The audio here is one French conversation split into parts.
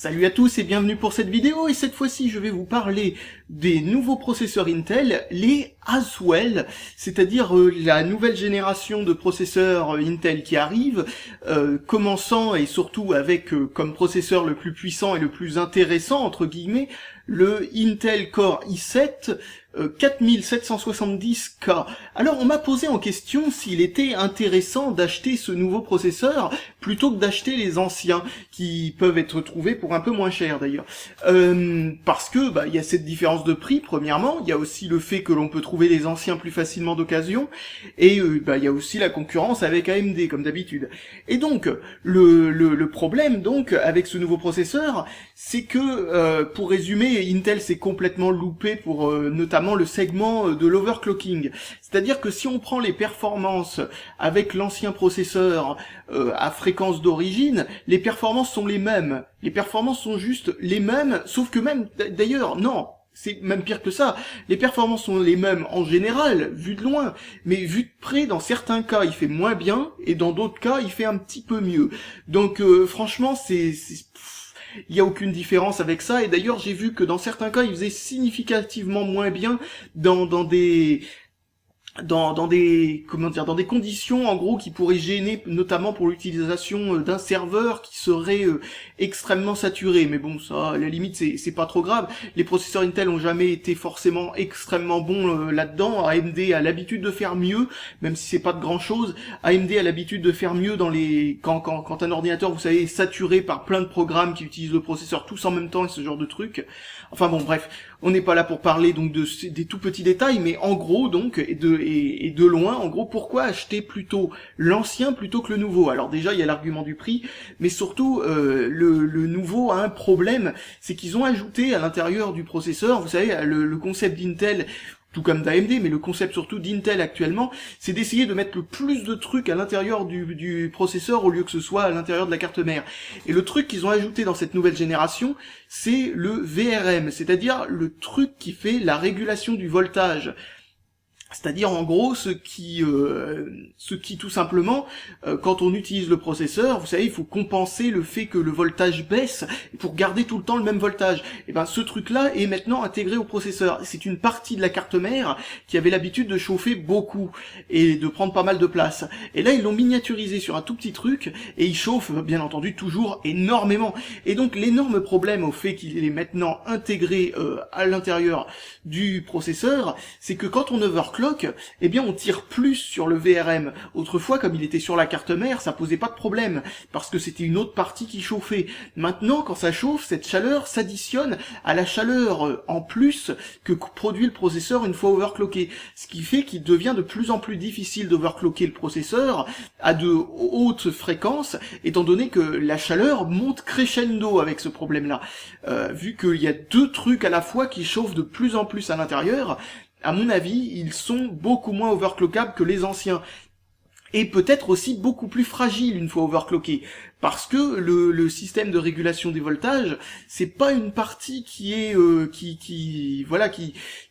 Salut à tous et bienvenue pour cette vidéo, et cette fois-ci je vais vous parler des nouveaux processeurs Intel, les Haswell, c'est-à-dire la nouvelle génération de processeurs Intel qui arrive, commençant et surtout avec comme processeur le plus puissant et le plus intéressant entre guillemets, le Intel Core i7 4770K. Alors on m'a posé en question s'il était intéressant d'acheter ce nouveau processeur plutôt que d'acheter les anciens qui peuvent être trouvés pour un peu moins cher d'ailleurs. Parce que il y a cette différence de prix premièrement, il y a aussi le fait que l'on peut trouver les anciens plus facilement d'occasion et il y a aussi la concurrence avec AMD comme d'habitude. Et donc le problème donc avec ce nouveau processeur, c'est que pour résumer, Intel s'est complètement loupé pour notamment le segment de l'overclocking. C'est-à-dire que si on prend les performances avec l'ancien processeur à fréquence d'origine, les performances sont les mêmes. Les performances sont juste les mêmes, sauf que même, d'ailleurs, non, c'est même pire que ça. Les performances sont les mêmes en général, vu de loin, mais vu de près, dans certains cas, il fait moins bien, et dans d'autres cas, il fait un petit peu mieux. Donc franchement, il n'y a aucune différence avec ça, et d'ailleurs j'ai vu que dans certains cas il faisait significativement moins bien dans des conditions en gros qui pourraient gêner, notamment pour l'utilisation d'un serveur qui serait extrêmement saturé. Mais bon, ça à la limite c'est pas trop grave. Les processeurs Intel ont jamais été forcément extrêmement bons là-dedans. AMD a l'habitude de faire mieux, même si c'est pas de grand chose. AMD a l'habitude de faire mieux dans les quand un ordinateur, vous savez, est saturé par plein de programmes qui utilisent le processeur tous en même temps et ce genre de trucs. Enfin bon, bref, on n'est pas là pour parler donc des tout petits détails, mais en gros donc et de loin, en gros, pourquoi acheter plutôt l'ancien plutôt que le nouveau? Alors déjà, il y a l'argument du prix, mais surtout le nouveau a un problème, c'est qu'ils ont ajouté à l'intérieur du processeur, vous savez, le concept d'Intel, tout comme d'AMD, mais le concept surtout d'Intel actuellement, c'est d'essayer de mettre le plus de trucs à l'intérieur du processeur au lieu que ce soit à l'intérieur de la carte mère. Et le truc qu'ils ont ajouté dans cette nouvelle génération, c'est le VRM, c'est-à-dire le truc qui fait la régulation du voltage. C'est-à-dire en gros ce qui tout simplement quand on utilise le processeur, vous savez, il faut compenser le fait que le voltage baisse pour garder tout le temps le même voltage. Et ben ce truc-là est maintenant intégré au processeur. C'est une partie de la carte mère qui avait l'habitude de chauffer beaucoup et de prendre pas mal de place. Et là ils l'ont miniaturisé sur un tout petit truc et il chauffe bien entendu toujours énormément. Et donc l'énorme problème au fait qu'il est maintenant intégré à l'intérieur du processeur, c'est que quand on overclock, eh bien on tire plus sur le VRM. Autrefois, comme il était sur la carte mère, ça posait pas de problème, parce que c'était une autre partie qui chauffait. Maintenant, quand ça chauffe, cette chaleur s'additionne à la chaleur en plus que produit le processeur une fois overclocké. Ce qui fait qu'il devient de plus en plus difficile d'overclocker le processeur à de hautes fréquences, étant donné que la chaleur monte crescendo avec ce problème-là. Vu qu'il y a deux trucs à la fois qui chauffent de plus en plus à l'intérieur, à mon avis, ils sont beaucoup moins overclockables que les anciens. Et peut-être aussi beaucoup plus fragiles une fois overclockés. Parce que le système de régulation des voltages, c'est pas une partie qui est qui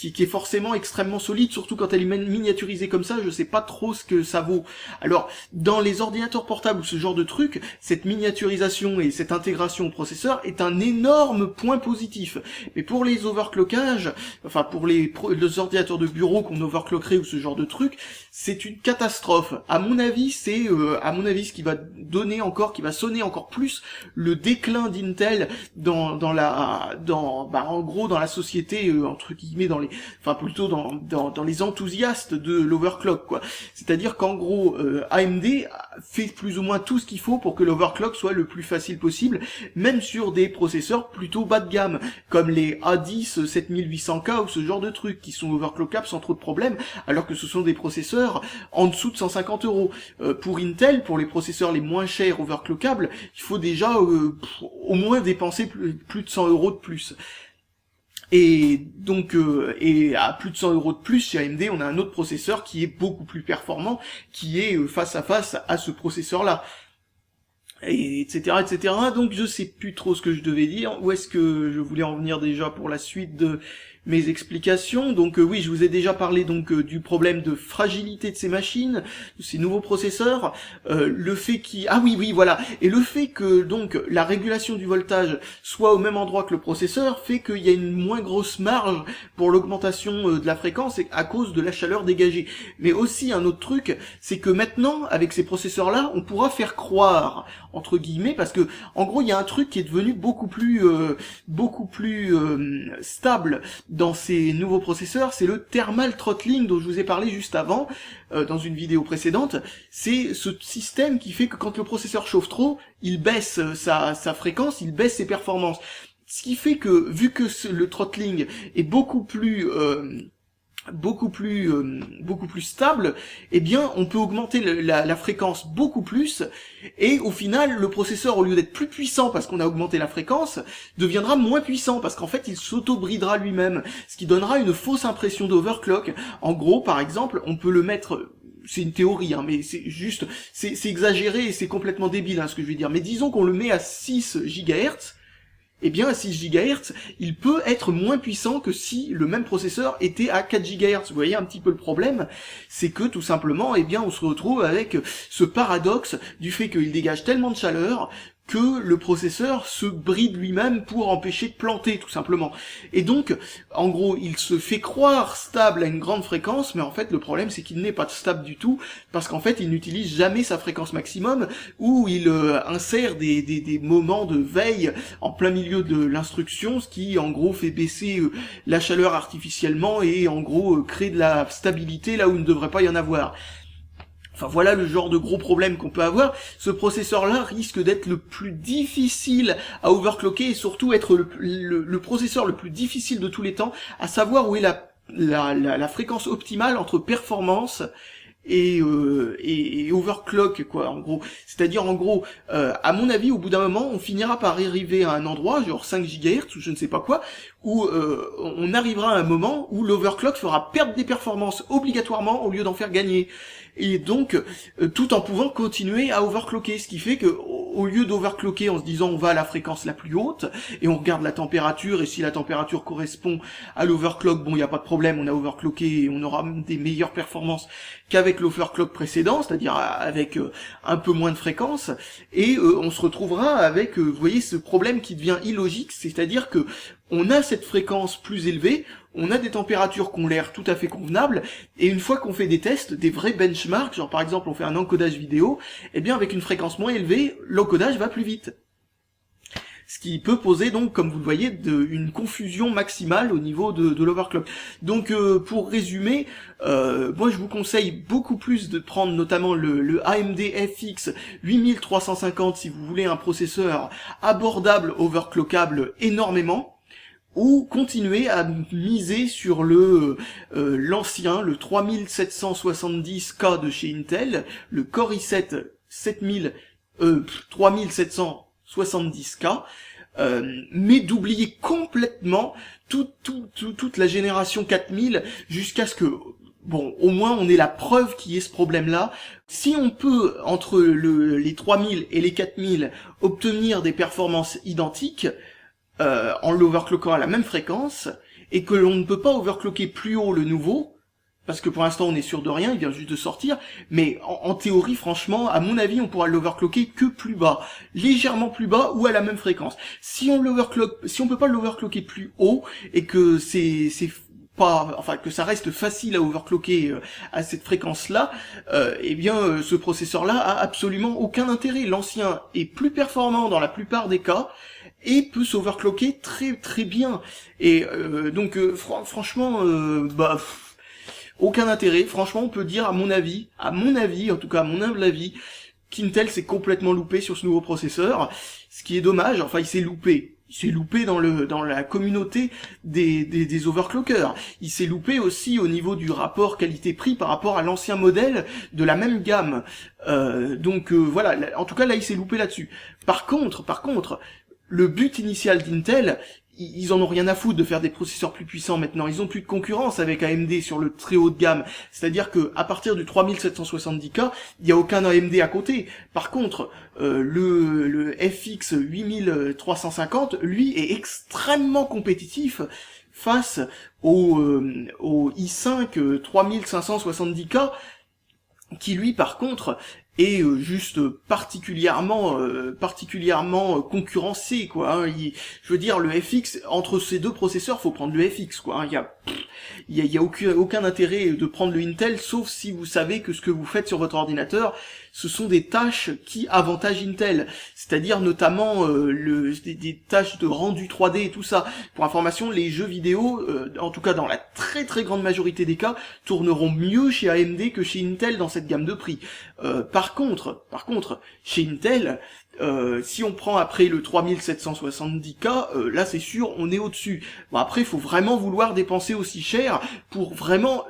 est forcément extrêmement solide, surtout quand elle est miniaturisée comme ça, je sais pas trop ce que ça vaut. Alors, dans les ordinateurs portables ou ce genre de truc, cette miniaturisation et cette intégration au processeur est un énorme point positif. Mais pour les overclockages, enfin pour les ordinateurs de bureau qu'on overclockerait ou ce genre de truc, c'est une catastrophe. À mon avis, c'est ce qui va donner encore, qui va sonner encore plus le déclin d'Intel en gros dans la société entre guillemets plutôt dans les enthousiastes de l'overclock quoi. C'est-à-dire qu'en gros AMD fait plus ou moins tout ce qu'il faut pour que l'overclock soit le plus facile possible, même sur des processeurs plutôt bas de gamme comme les A10 7800K ou ce genre de trucs qui sont overclockables sans trop de problèmes, alors que ce sont des processeurs en dessous de 150 €. Pour Intel, pour les processeurs les moins chers overclockables, il faut déjà au moins dépenser plus de 100 € de plus. Et donc, et à plus de 100 € de plus, chez AMD, on a un autre processeur qui est beaucoup plus performant, qui est face à face à ce processeur-là. Et etc. Donc je sais plus trop ce que je devais dire. Où est-ce que je voulais en venir déjà pour la suite de mes explications. Donc oui, je vous ai déjà parlé donc du problème de fragilité de ces machines, de ces nouveaux processeurs, le fait voilà, et le fait que donc la régulation du voltage soit au même endroit que le processeur fait qu'il y a une moins grosse marge pour l'augmentation de la fréquence à cause de la chaleur dégagée. Mais aussi un autre truc, c'est que maintenant avec ces processeurs-là, on pourra faire croire entre guillemets, parce que en gros il y a un truc qui est devenu beaucoup plus stable dans ces nouveaux processeurs, c'est le thermal throttling dont je vous ai parlé juste avant dans une vidéo précédente. C'est ce système qui fait que quand le processeur chauffe trop, il baisse sa fréquence, il baisse ses performances. Ce qui fait que vu que le throttling est beaucoup plus stable, eh bien on peut augmenter la fréquence beaucoup plus, et au final le processeur, au lieu d'être plus puissant parce qu'on a augmenté la fréquence, deviendra moins puissant parce qu'en fait il s'auto-bridera lui-même, ce qui donnera une fausse impression d'overclock. En gros, par exemple, on peut le mettre, c'est une théorie, hein, mais c'est exagéré et c'est complètement débile ce que je vais dire, mais disons qu'on le met à 6 GHz, eh bien à 6 GHz, il peut être moins puissant que si le même processeur était à 4 GHz. Vous voyez un petit peu le problème, c'est que tout simplement, eh bien on se retrouve avec ce paradoxe du fait qu'il dégage tellement de chaleur que le processeur se bride lui-même pour empêcher de planter, tout simplement. Et donc, en gros, il se fait croire stable à une grande fréquence, mais en fait, le problème, c'est qu'il n'est pas stable du tout, parce qu'en fait, il n'utilise jamais sa fréquence maximum, ou il insère des moments de veille en plein milieu de l'instruction, ce qui, en gros, fait baisser la chaleur artificiellement, et en gros, crée de la stabilité là où il ne devrait pas y en avoir. Enfin voilà le genre de gros problème qu'on peut avoir. Ce processeur-là risque d'être le plus difficile à overclocker et surtout être le processeur le plus difficile de tous les temps, à savoir où est la fréquence optimale entre performance et overclock, quoi, en gros. C'est-à-dire, en gros, à mon avis, au bout d'un moment, on finira par arriver à un endroit, genre 5 GHz ou je ne sais pas quoi, où on arrivera à un moment où l'overclock fera perdre des performances obligatoirement au lieu d'en faire gagner. Et donc, tout en pouvant continuer à overclocker, ce qui fait que au lieu d'overclocker en se disant on va à la fréquence la plus haute, et on regarde la température, et si la température correspond à l'overclock, bon, il n'y a pas de problème, on a overclocké, et on aura des meilleures performances qu'avec l'overclock précédent, c'est-à-dire avec un peu moins de fréquence, et on se retrouvera avec, vous voyez, ce problème qui devient illogique, c'est-à-dire que on a cette fréquence plus élevée, on a des températures qui ont l'air tout à fait convenables, et une fois qu'on fait des tests, des vrais benchmarks, genre par exemple on fait un encodage vidéo, eh bien avec une fréquence moins élevée, l'encodage va plus vite. Ce qui peut poser donc, comme vous le voyez, une confusion maximale au niveau de l'overclock. Donc pour résumer, moi je vous conseille beaucoup plus de prendre notamment le AMD FX 8350 si vous voulez un processeur abordable, overclockable énormément, ou continuer à miser sur l'ancien, le 3770K de chez Intel, le Core i7 3770K, mais d'oublier complètement toute la génération 4000 jusqu'à ce que, bon, au moins on ait la preuve qu'il y ait ce problème-là. Si on peut, entre les 3000 et les 4000, obtenir des performances identiques, en l'overclockant à la même fréquence, et que l'on ne peut pas overclocker plus haut le nouveau, parce que pour l'instant on est sûr de rien, il vient juste de sortir, mais en théorie, franchement, à mon avis, on pourra l'overclocker que plus bas, légèrement plus bas ou à la même fréquence. Si on peut pas l'overclocker plus haut, et que que ça reste facile à overclocker à cette fréquence-là, eh bien ce processeur-là a absolument aucun intérêt. L'ancien est plus performant dans la plupart des cas, et peut s'overclocker très très bien. Et donc franchement, aucun intérêt. Franchement, on peut dire à mon avis, en tout cas à mon humble avis, qu'Intel s'est complètement loupé sur ce nouveau processeur. Ce qui est dommage, enfin il s'est loupé. Il s'est loupé dans la communauté des overclockers. Il s'est loupé aussi au niveau du rapport qualité-prix par rapport à l'ancien modèle de la même gamme. Voilà, en tout cas là il s'est loupé là-dessus. Par contre, le but initial d'Intel, ils en ont rien à foutre de faire des processeurs plus puissants maintenant. Ils ont plus de concurrence avec AMD sur le très haut de gamme. C'est-à-dire que à partir du 3770K, il n'y a aucun AMD à côté. Par contre, le FX 8350, lui, est extrêmement compétitif face au i5 3570K, qui lui par contre est juste particulièrement concurrencé, quoi. Hein. Je veux dire, le FX, entre ces deux processeurs, faut prendre le FX, quoi. Hein. Il y a aucun intérêt de prendre le Intel, sauf si vous savez que ce que vous faites sur votre ordinateur, ce sont des tâches qui avantagent Intel, c'est-à-dire notamment des tâches de rendu 3D et tout ça. Pour information, les jeux vidéo, en tout cas dans la très très grande majorité des cas, tourneront mieux chez AMD que chez Intel dans cette gamme de prix. Par contre, chez Intel, si on prend après le 3770K, là c'est sûr, on est au-dessus. Bon, après, il faut vraiment vouloir dépenser aussi cher pour vraiment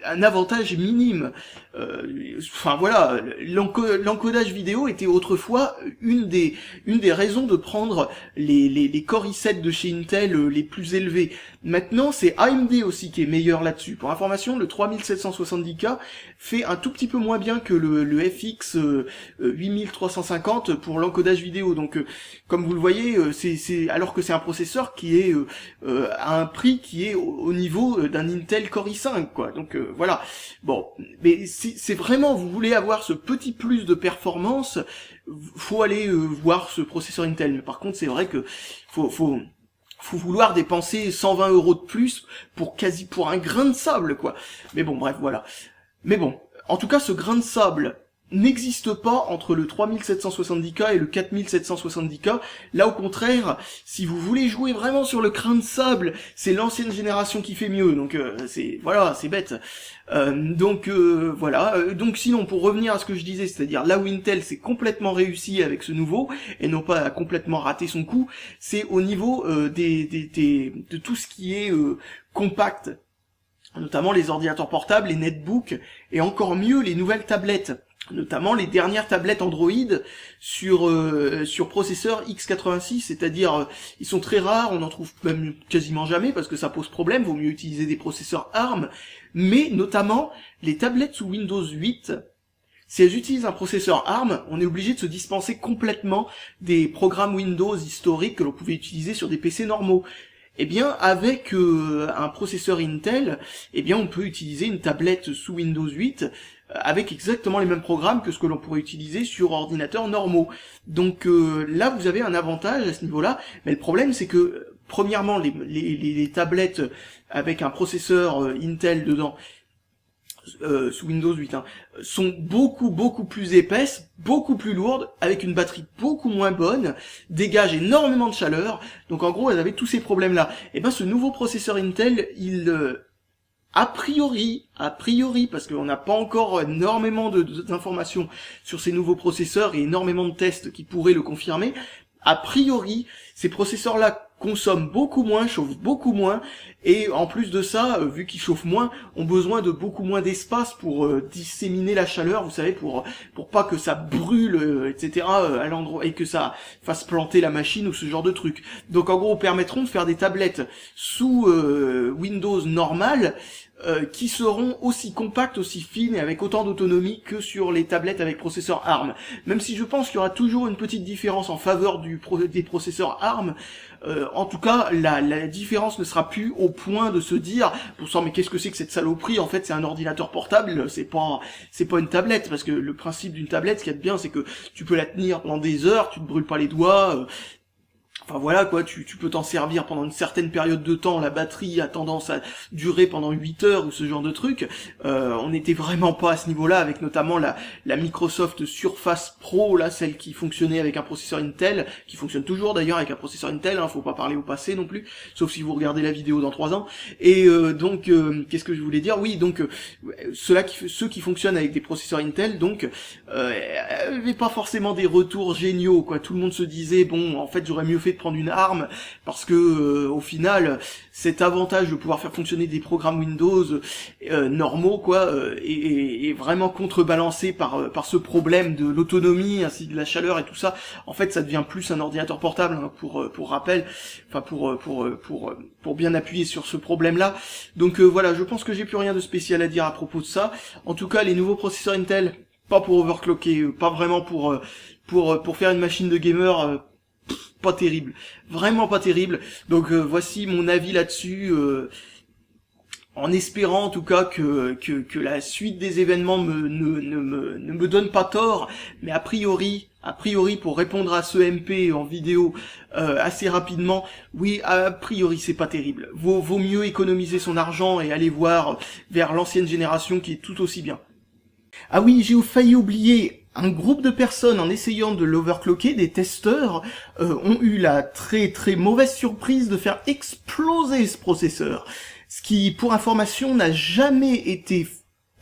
un avantage minime. Enfin voilà, l'encodage vidéo était autrefois une des raisons de prendre les Core i7 de chez Intel les plus élevés. Maintenant, c'est AMD aussi qui est meilleur là-dessus. Pour information, le 3770K fait un tout petit peu moins bien que le FX 8350 pour l'encodage vidéo. Donc, comme vous le voyez, c'est alors que c'est un processeur qui est à un prix qui est au niveau d'un Intel Core i5, quoi. Donc voilà. Bon, mais c'est vraiment, vous voulez avoir ce petit plus de performance, faut aller voir ce processeur Intel. Mais par contre, c'est vrai que faut vouloir dépenser 120 € de plus pour un grain de sable, quoi. Mais bon, bref, voilà. Mais bon, en tout cas, ce grain de sable n'existe pas entre le 3770K et le 4770K. Là, au contraire, si vous voulez jouer vraiment sur le grain de sable, c'est l'ancienne génération qui fait mieux. Donc, c'est bête. Voilà. Donc, sinon, pour revenir à ce que je disais, c'est-à-dire là où Intel s'est complètement réussi avec ce nouveau, et non pas a complètement raté son coup, c'est au niveau de tout ce qui est compact, notamment les ordinateurs portables, les netbooks, et encore mieux les nouvelles tablettes. Notamment les dernières tablettes Android sur processeur x86, c'est-à-dire ils sont très rares, on en trouve même quasiment jamais parce que ça pose problème, vaut mieux utiliser des processeurs ARM, mais notamment les tablettes sous Windows 8, si elles utilisent un processeur ARM, on est obligé de se dispenser complètement des programmes Windows historiques que l'on pouvait utiliser sur des PC normaux. Eh bien, avec un processeur Intel, eh bien, on peut utiliser une tablette sous Windows 8 avec exactement les mêmes programmes que ce que l'on pourrait utiliser sur ordinateurs normaux. Donc là, vous avez un avantage à ce niveau-là, mais le problème, c'est que, premièrement, les tablettes avec un processeur Intel dedans, sous Windows 8, sont beaucoup plus épaisses, beaucoup plus lourdes, avec une batterie beaucoup moins bonne, dégagent énormément de chaleur, donc en gros elles avaient tous ces problèmes-là. Et ben ce nouveau processeur Intel, il a priori, parce qu'on n'a pas encore énormément d'informations sur ces nouveaux processeurs et énormément de tests qui pourraient le confirmer, a priori, ces processeurs-là consomment beaucoup moins, chauffent beaucoup moins, et en plus de ça, vu qu'ils chauffent moins, ont besoin de beaucoup moins d'espace pour disséminer la chaleur, vous savez, pour pas que ça brûle, etc. à l'endroit, et que ça fasse planter la machine ou ce genre de truc. Donc en gros, permettront de faire des tablettes sous Windows normal, qui seront aussi compactes, aussi fines et avec autant d'autonomie que sur les tablettes avec processeur ARM. Même si je pense qu'il y aura toujours une petite différence en faveur des processeurs ARM, en tout cas, la différence ne sera plus au point de se dire, pour ça, mais qu'est-ce que c'est que cette saloperie? En fait, c'est un ordinateur portable, c'est pas une tablette, parce que le principe d'une tablette, ce qu'il y a de bien, c'est que tu peux la tenir pendant des heures, tu te brûles pas les doigts. Enfin voilà quoi, tu peux t'en servir pendant une certaine période de temps, la batterie a tendance à durer pendant 8 heures ou ce genre de truc. On n'était vraiment pas à ce niveau-là avec notamment la Microsoft Surface Pro, là celle qui fonctionnait avec un processeur Intel, qui fonctionne toujours d'ailleurs avec un processeur Intel, faut pas parler au passé non plus, sauf si vous regardez la vidéo dans 3 ans. Et donc qu'est-ce que je voulais dire? Oui, donc ceux qui fonctionnent avec des processeurs Intel, donc avaient pas forcément des retours géniaux quoi. Tout le monde se disait bon, en fait j'aurais mieux fait de prendre une ARM parce que au final cet avantage de pouvoir faire fonctionner des programmes Windows normaux quoi est vraiment contrebalancé par ce problème de l'autonomie ainsi de la chaleur et tout ça. En fait ça devient plus un ordinateur portable pour rappel, enfin pour bien appuyer sur ce problème là. Donc voilà, je pense que j'ai plus rien de spécial à dire à propos de ça. En tout cas les nouveaux processeurs Intel, pas pour overclocker, pas vraiment pour faire une machine de gamer, pas terrible, vraiment pas terrible. Donc voici mon avis là-dessus, en espérant en tout cas que la suite des événements ne me donne pas tort, mais a priori pour répondre à ce MP en vidéo assez rapidement, oui, a priori c'est pas terrible. Vaut mieux économiser son argent et aller voir vers l'ancienne génération qui est tout aussi bien. Ah oui, j'ai failli oublier, un groupe de personnes en essayant de l'overclocker, des testeurs, ont eu la très très mauvaise surprise de faire exploser ce processeur. Ce qui, pour information, n'a jamais été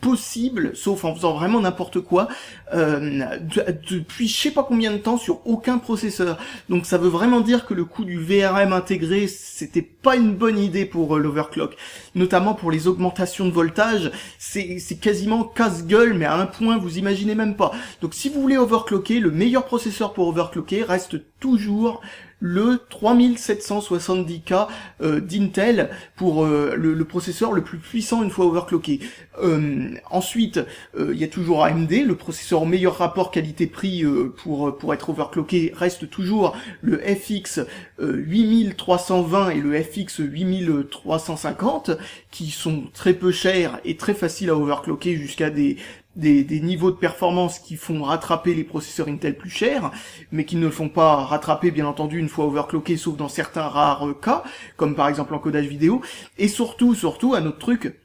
possible, sauf en faisant vraiment n'importe quoi, depuis je sais pas combien de temps sur aucun processeur. Donc ça veut vraiment dire que le coup du VRM intégré, c'était pas une bonne idée pour l'overclock. Notamment pour les augmentations de voltage, c'est quasiment casse-gueule, mais à un point vous imaginez même pas. Donc si vous voulez overclocker, le meilleur processeur pour overclocker reste toujours le 3770K d'Intel pour le processeur le plus puissant une fois overclocké. Ensuite, il y a toujours AMD, le processeur au meilleur rapport qualité-prix pour être overclocké reste toujours le FX 8320 et le FX 8350, qui sont très peu chers et très faciles à overclocker jusqu'à des niveaux de performance qui font rattraper les processeurs Intel plus chers, mais qui ne le font pas rattraper bien entendu une fois overclockés, sauf dans certains rares cas, comme par exemple l'encodage vidéo. Et surtout, un autre truc,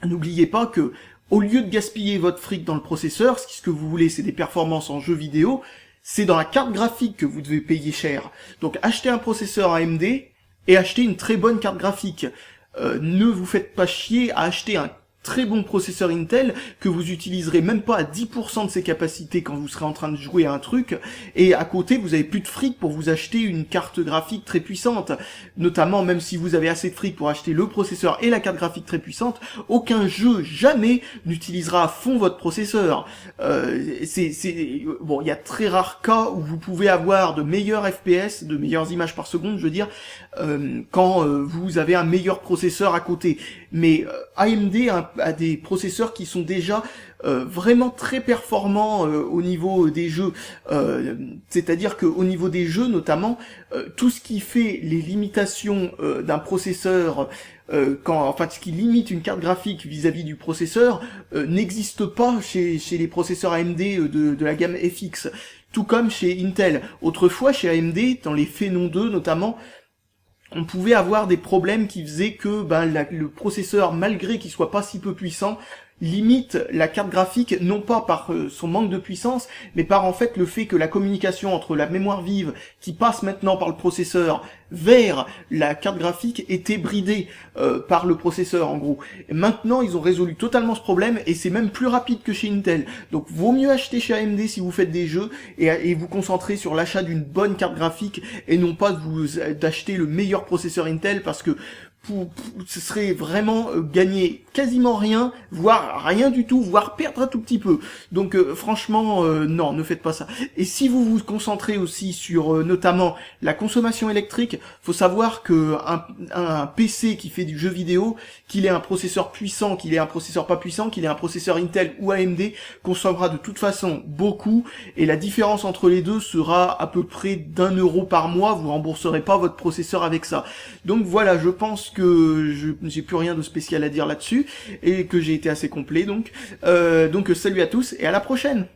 n'oubliez pas que au lieu de gaspiller votre fric dans le processeur, ce que vous voulez c'est des performances en jeu vidéo, c'est dans la carte graphique que vous devez payer cher. Donc achetez un processeur AMD et achetez une très bonne carte graphique. Ne vous faites pas chier à acheter un très bon processeur Intel que vous utiliserez même pas à 10% de ses capacités quand vous serez en train de jouer à un truc, et à côté vous avez plus de fric pour vous acheter une carte graphique très puissante. Notamment, même si vous avez assez de fric pour acheter le processeur et la carte graphique très puissante, aucun jeu jamais n'utilisera à fond votre processeur. Bon, il y a très rares cas où vous pouvez avoir de meilleurs FPS, de meilleures images par seconde, je veux dire, quand vous avez un meilleur processeur à côté. Mais AMD a des processeurs qui sont déjà vraiment très performants au niveau des jeux. C'est-à-dire qu'au niveau des jeux, notamment, tout ce qui fait les limitations d'un processeur, ce qui limite une carte graphique vis-à-vis du processeur, n'existe pas chez les processeurs AMD de la gamme FX. Tout comme chez Intel. Autrefois, chez AMD, dans les Phénon 2 notamment, on pouvait avoir des problèmes qui faisaient que le processeur, malgré qu'il soit pas si peu puissant, limite la carte graphique, non pas par son manque de puissance, mais par en fait le fait que la communication entre la mémoire vive qui passe maintenant par le processeur vers la carte graphique était bridée par le processeur en gros. Et maintenant ils ont résolu totalement ce problème et c'est même plus rapide que chez Intel. Donc vaut mieux acheter chez AMD si vous faites des jeux et vous concentrer sur l'achat d'une bonne carte graphique et non pas d'acheter le meilleur processeur Intel, parce que ce serait vraiment gagner quasiment rien, voire rien du tout, voire perdre un tout petit peu. Donc franchement, non, ne faites pas ça. Et si vous vous concentrez aussi sur notamment la consommation électrique, faut savoir que un PC qui fait du jeu vidéo, qu'il ait un processeur puissant, qu'il ait un processeur pas puissant, qu'il ait un processeur Intel ou AMD, consommera de toute façon beaucoup, et la différence entre les deux sera à peu près d'€1 par mois, vous rembourserez pas votre processeur avec ça. Donc voilà, je pense que j'ai plus rien de spécial à dire là-dessus, et que j'ai été assez complet, donc salut à tous, et à la prochaine.